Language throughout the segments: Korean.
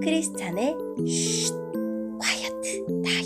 크리스찬의 쉿 콰이어트 타임.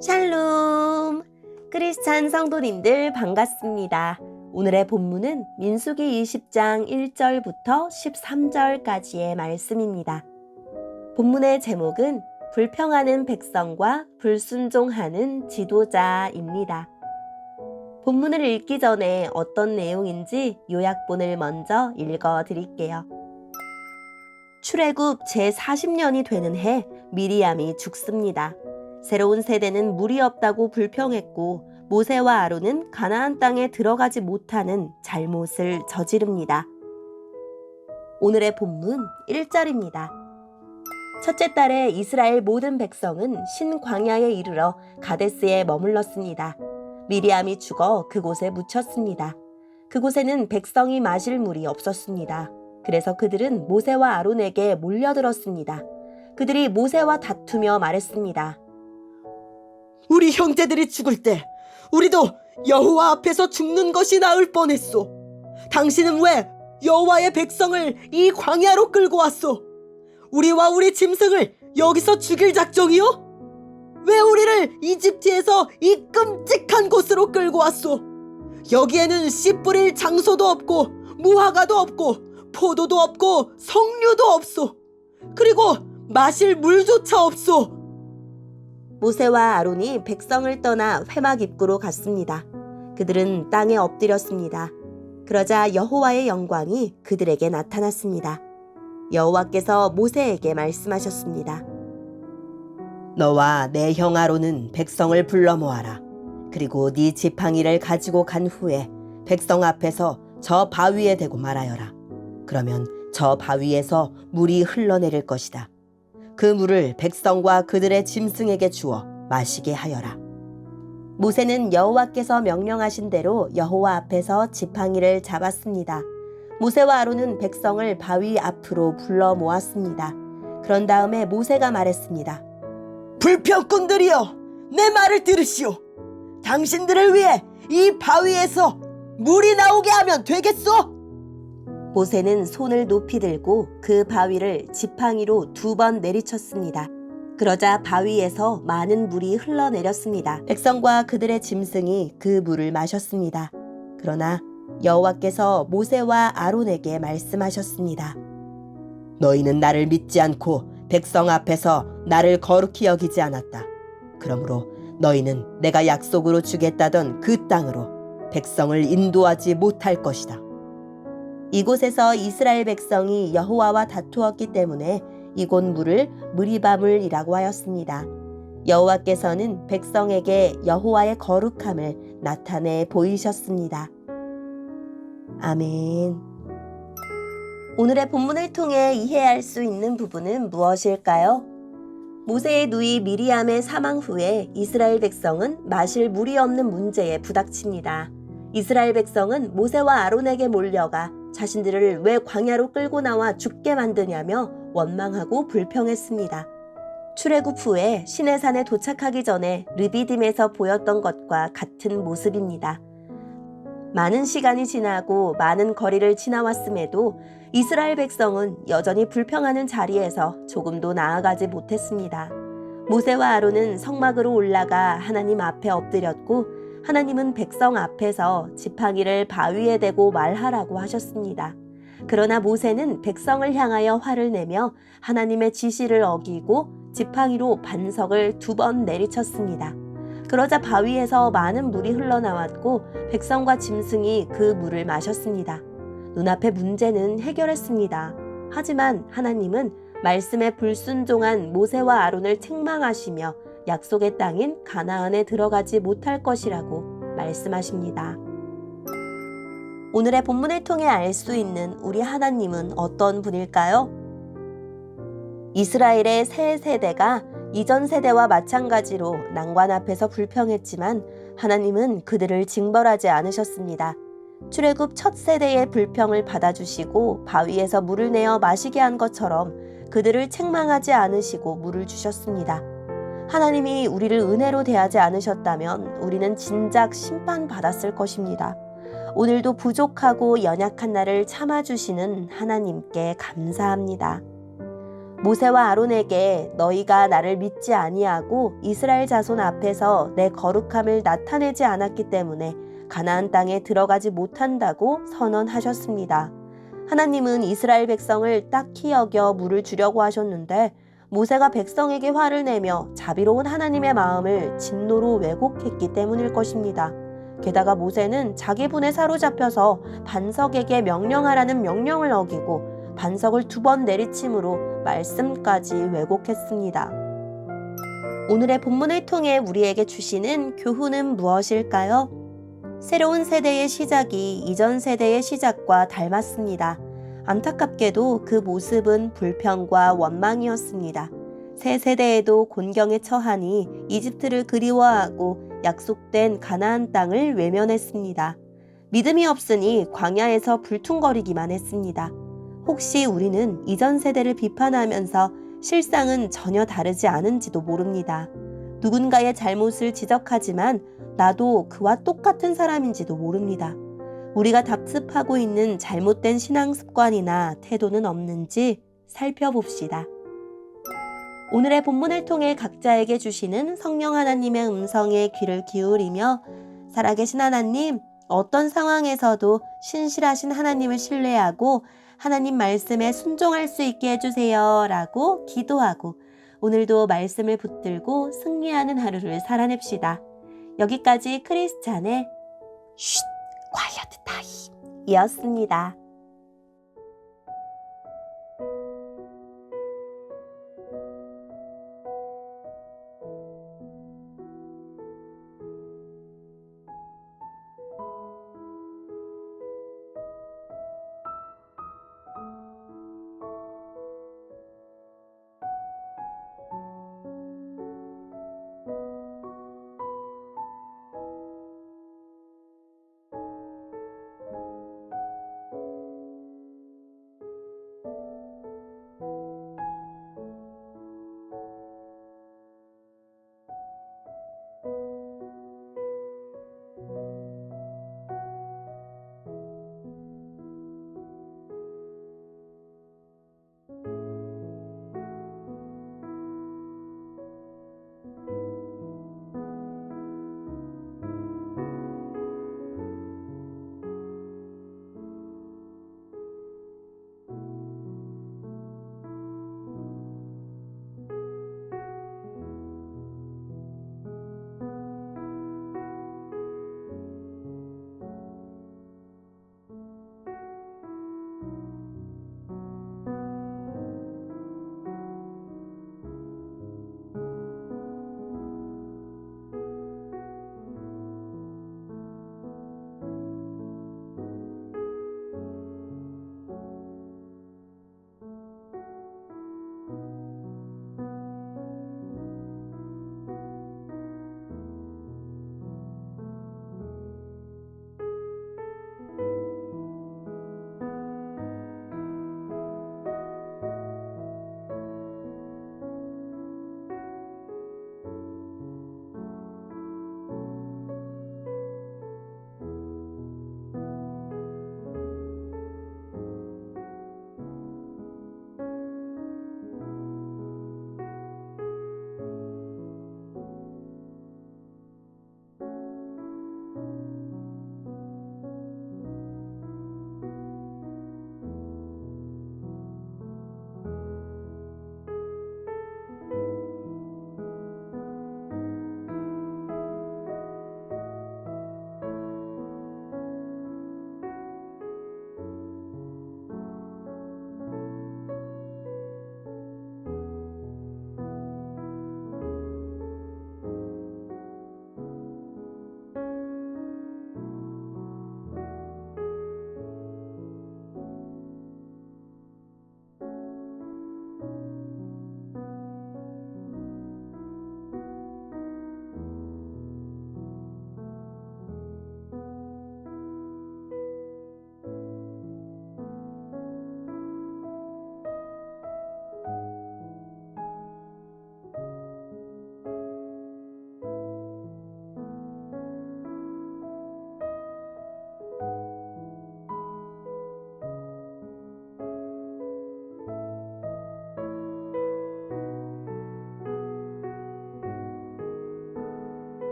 샬롬! 크리스찬 성도님들 반갑습니다. 오늘의 본문은 민수기 20장 1절부터 13절까지의 말씀입니다. 본문의 제목은 불평하는 백성과 불순종하는 지도자입니다. 본문을 읽기 전에 어떤 내용인지 요약본을 먼저 읽어드릴게요. 출애굽 제40년이 되는 해 미리암이 죽습니다. 새로운 세대는 물이 없다고 불평했고 모세와 아론은 가나안 땅에 들어가지 못하는 잘못을 저지릅니다. 오늘의 본문 1절입니다. 첫째 달에 이스라엘 모든 백성은 신광야에 이르러 가데스에 머물렀습니다. 미리암이 죽어 그곳에 묻혔습니다. 그곳에는 백성이 마실 물이 없었습니다. 그래서 그들은 모세와 아론에게 몰려들었습니다. 그들이 모세와 다투며 말했습니다. 우리 형제들이 죽을 때 우리도 여호와 앞에서 죽는 것이 나을 뻔했소. 당신은 왜 여호와의 백성을 이 광야로 끌고 왔소? 우리와 우리 짐승을 여기서 죽일 작정이요? 왜 우리를 이집트에서 이 끔찍한 곳으로 끌고 왔소? 여기에는 씨 뿌릴 장소도 없고 무화과도 없고 포도도 없고 석류도 없소. 그리고 마실 물조차 없소. 모세와 아론이 백성을 떠나 회막 입구로 갔습니다. 그들은 땅에 엎드렸습니다. 그러자 여호와의 영광이 그들에게 나타났습니다. 여호와께서 모세에게 말씀하셨습니다. 너와 내 형 아론은 백성을 불러 모아라. 그리고 네 지팡이를 가지고 간 후에 백성 앞에서 저 바위에 대고 말하여라. 그러면 저 바위에서 물이 흘러내릴 것이다. 그 물을 백성과 그들의 짐승에게 주어 마시게 하여라. 모세는 여호와께서 명령하신 대로 여호와 앞에서 지팡이를 잡았습니다. 모세와 아론은 백성을 바위 앞으로 불러 모았습니다. 그런 다음에 모세가 말했습니다. 불평꾼들이여, 내 말을 들으시오. 당신들을 위해 이 바위에서 물이 나오게 하면 되겠소? 모세는 손을 높이 들고 그 바위를 지팡이로 2번 내리쳤습니다. 그러자 바위에서 많은 물이 흘러내렸습니다. 백성과 그들의 짐승이 그 물을 마셨습니다. 그러나 여호와께서 모세와 아론에게 말씀하셨습니다. 너희는 나를 믿지 않고 백성 앞에서 나를 거룩히 여기지 않았다. 그러므로 너희는 내가 약속으로 주겠다던 그 땅으로 백성을 인도하지 못할 것이다. 이곳에서 이스라엘 백성이 여호와와 다투었기 때문에 이곳 물을 무리바물이라고 하였습니다. 여호와께서는 백성에게 여호와의 거룩함을 나타내 보이셨습니다. 아멘. 오늘의 본문을 통해 이해할 수 있는 부분은 무엇일까요? 모세의 누이 미리암의 사망 후에 이스라엘 백성은 마실 물이 없는 문제에 부닥칩니다. 이스라엘 백성은 모세와 아론에게 몰려가 자신들을 왜 광야로 끌고 나와 죽게 만드냐며 원망하고 불평했습니다. 출애굽 후에 시내산에 도착하기 전에 르비딤에서 보였던 것과 같은 모습입니다. 많은 시간이 지나고 많은 거리를 지나왔음에도 이스라엘 백성은 여전히 불평하는 자리에서 조금도 나아가지 못했습니다. 모세와 아론은 성막으로 올라가 하나님 앞에 엎드렸고 하나님은 백성 앞에서 지팡이를 바위에 대고 말하라고 하셨습니다. 그러나 모세는 백성을 향하여 화를 내며 하나님의 지시를 어기고 지팡이로 반석을 2번 내리쳤습니다. 그러자 바위에서 많은 물이 흘러나왔고 백성과 짐승이 그 물을 마셨습니다. 눈앞의 문제는 해결했습니다. 하지만 하나님은 말씀에 불순종한 모세와 아론을 책망하시며 약속의 땅인 가나안에 들어가지 못할 것이라고 말씀하십니다. 오늘의 본문을 통해 알 수 있는 우리 하나님은 어떤 분일까요? 이스라엘의 새 세대가 이전 세대와 마찬가지로 난관 앞에서 불평했지만 하나님은 그들을 징벌하지 않으셨습니다. 출애굽 첫 세대의 불평을 받아주시고 바위에서 물을 내어 마시게 한 것처럼 그들을 책망하지 않으시고 물을 주셨습니다. 하나님이 우리를 은혜로 대하지 않으셨다면 우리는 진작 심판받았을 것입니다. 오늘도 부족하고 연약한 나를 참아주시는 하나님께 감사합니다. 모세와 아론에게 너희가 나를 믿지 아니하고 이스라엘 자손 앞에서 내 거룩함을 나타내지 않았기 때문에 가나안 땅에 들어가지 못한다고 선언하셨습니다. 하나님은 이스라엘 백성을 딱히 여겨 물을 주려고 하셨는데 모세가 백성에게 화를 내며 자비로운 하나님의 마음을 진노로 왜곡했기 때문일 것입니다. 게다가 모세는 자기 분에 사로잡혀서 반석에게 명령하라는 명령을 어기고 반석을 2번 내리침으로 말씀까지 왜곡했습니다. 오늘의 본문을 통해 우리에게 주시는 교훈은 무엇일까요? 새로운 세대의 시작이 이전 세대의 시작과 닮았습니다. 안타깝게도 그 모습은 불평과 원망이었습니다. 새 세대에도 곤경에 처하니 이집트를 그리워하고 약속된 가나안 땅을 외면했습니다. 믿음이 없으니 광야에서 불퉁거리기만 했습니다. 혹시 우리는 이전 세대를 비판하면서 실상은 전혀 다르지 않은지도 모릅니다. 누군가의 잘못을 지적하지만 나도 그와 똑같은 사람인지도 모릅니다. 우리가 답습하고 있는 잘못된 신앙 습관이나 태도는 없는지 살펴봅시다. 오늘의 본문을 통해 각자에게 주시는 성령 하나님의 음성에 귀를 기울이며 살아계신 하나님, 어떤 상황에서도 신실하신 하나님을 신뢰하고 하나님 말씀에 순종할 수 있게 해주세요 라고 기도하고 오늘도 말씀을 붙들고 승리하는 하루를 살아냅시다. 여기까지 크리스찬의 쉿 콰이어트 타임 이었습니다.